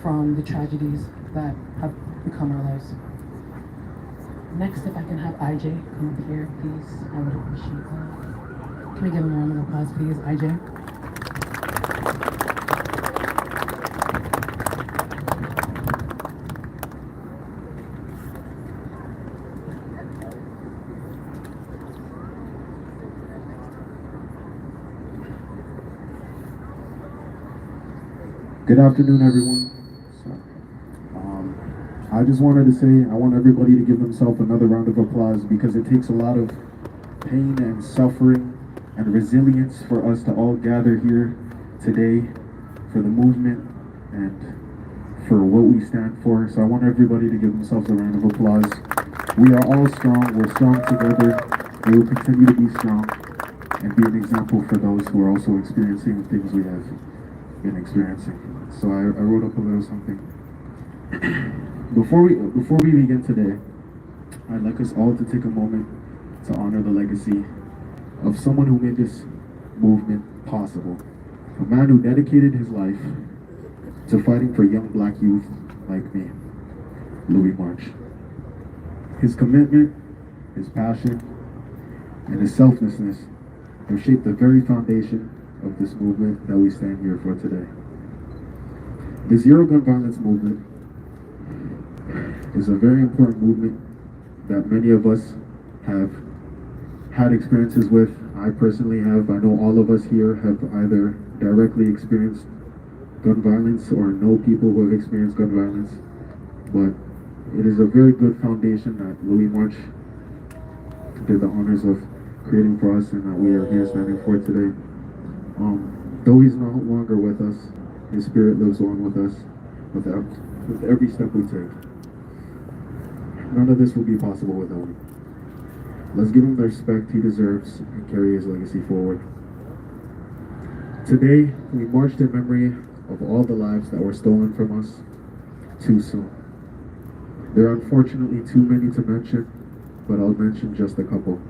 from the tragedies that have become our lives. Next, if I can have IJ come up here, please, I would appreciate that. Can we give him a round of applause, please, IJ? Good afternoon, everyone. I just wanted to say, I want everybody to give themselves another round of applause, because it takes a lot of pain and suffering and resilience for us to all gather here today for the movement and for what we stand for. So I want everybody to give themselves a round of applause. We are all strong. We're strong together. We will continue to be strong. and be an example for those who are also experiencing the things we have been experiencing. So I wrote up a little something. Before we begin today, I'd like us all to take a moment to honor the legacy of someone who made this movement possible. A man who dedicated his life to fighting for young black youth like me, Louis March. His commitment, his passion, and his selflessness have shaped the very foundation of this movement that we stand here for today. The Zero Gun Violence movement is a very important movement that many of us have had experiences with. I personally have. I know all of us here have either directly experienced gun violence or know people who have experienced gun violence. But it is a very good foundation that Louis March did the honors of creating for us and that we are here standing for today. Though he's no longer with us, his spirit lives on with us with every step we take. None of this would be possible without him. Let's give him the respect he deserves and carry his legacy forward. Today, we marched in memory of all the lives that were stolen from us too soon. There are unfortunately too many to mention, but I'll mention just a couple.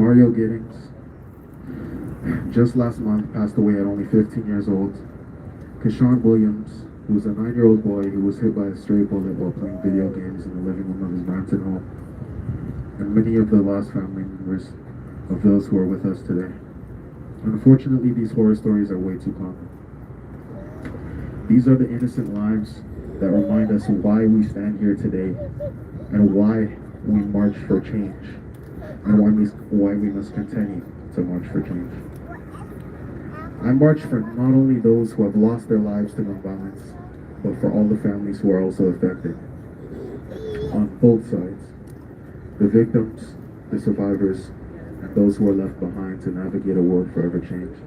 Mario Giddings, just last month, passed away at only 15 years old. Keshawn Williams, who was a 9-year-old boy who was hit by a stray bullet while playing video games in the living room of his Brampton home. And many of the lost family members of those who are with us today. Unfortunately, these horror stories are way too common. These are the innocent lives that remind us why we stand here today and why we march for change and why we must continue to march for change. I march for not only those who have lost their lives to gun violence, but for all the families who are also affected. On both sides, the victims, the survivors, and those who are left behind to navigate a world forever changed.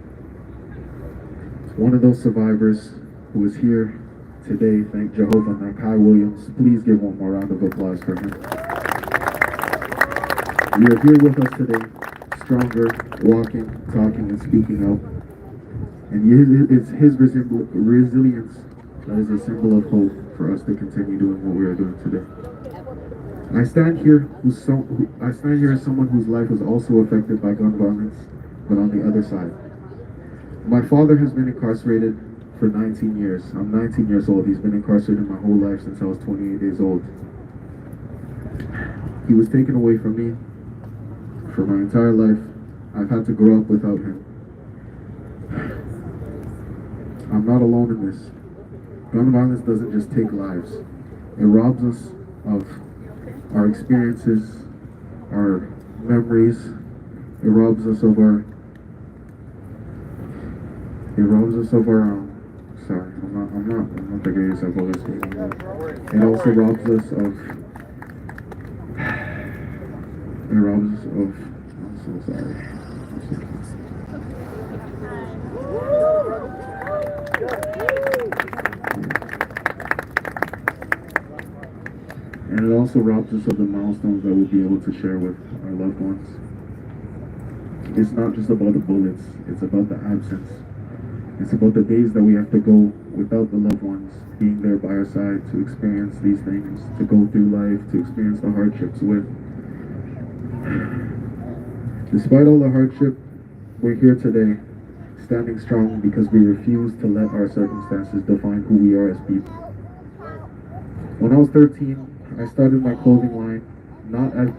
One of those survivors who is here today, thank Jehovah, Nakai Williams. Please give one more round of applause for him. You are here with us today, stronger, walking, talking, and speaking out. And it's his resilience that is a symbol of hope for us to continue doing what we are doing today. I stand here as someone whose life was also affected by gun violence, but on the other side. My father has been incarcerated for 19 years. I'm 19 years old. He's been incarcerated my whole life since I was 28 years old. He was taken away from me for my entire life. I've had to grow up without him. I'm not alone in this. Gun violence doesn't just take lives. It robs us of our experiences, our memories. It robs us of our sorry, I'm not the greatest at public speaking. It also robs us of I'm so sorry. And it also robs us of the milestones that we'll be able to share with our loved ones. It's not just about the bullets, it's about the absence. It's about the days that we have to go without the loved ones being there by our side to experience these things, to go through life, to experience the hardships with. Despite all the hardship, we're here today, standing strong because we refuse to let our circumstances define who we are as people. When I was 13, I started my clothing line, not as...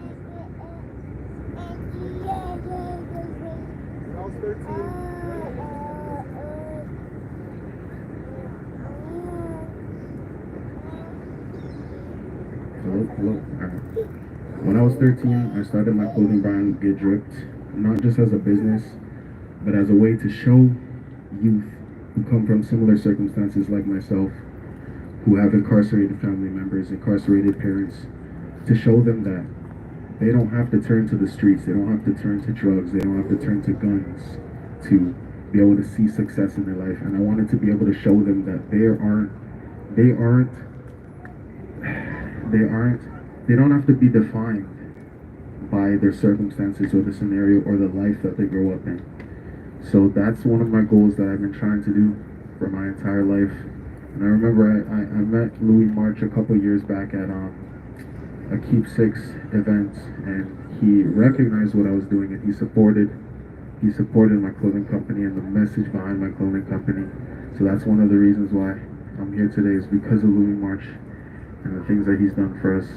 When I was 13, I started my clothing brand, Get Dripped, not just as a business, but as a way to show youth who come from similar circumstances like myself, who have incarcerated family members, incarcerated parents, to show them that they don't have to turn to the streets, they don't have to turn to drugs, they don't have to turn to guns to be able to see success in their life. And I wanted to be able to show them that they don't have to be defined by their circumstances or the scenario or the life that they grow up in. So that's one of my goals that I've been trying to do for my entire life. And I remember I met Louis March a couple years back at a Keep Six event, and he recognized what I was doing, and he supported my clothing company and the message behind my clothing company. So that's one of the reasons why I'm here today, is because of Louis March and the things that he's done for us.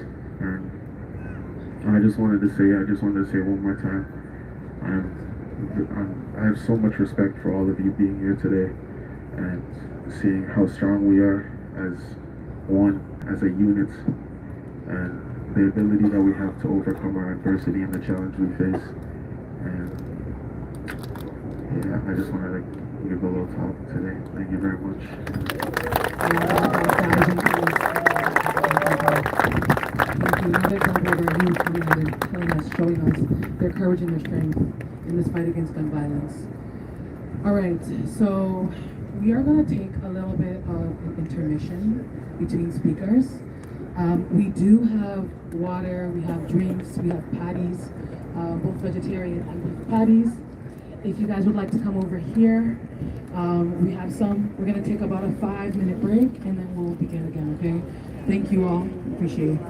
And I just wanted to say one more time, I have so much respect for all of you being here today and seeing how strong we are as one, as a unit, and the ability that we have to overcome our adversity and the challenge we face. And yeah, I just wanted to give a little talk today. Thank you very much. Thank you. Now they're going over you coming out and telling us, showing us their courage and their strength in this fight against gun violence. All right, so we are going to take a little bit of an intermission between speakers. We do have water, we have drinks, we have patties, both vegetarian and beef patties. If you guys would like to come over here, we have some. We're going to take about a 5-minute break and then we'll begin again, okay? Thank you all. Appreciate it.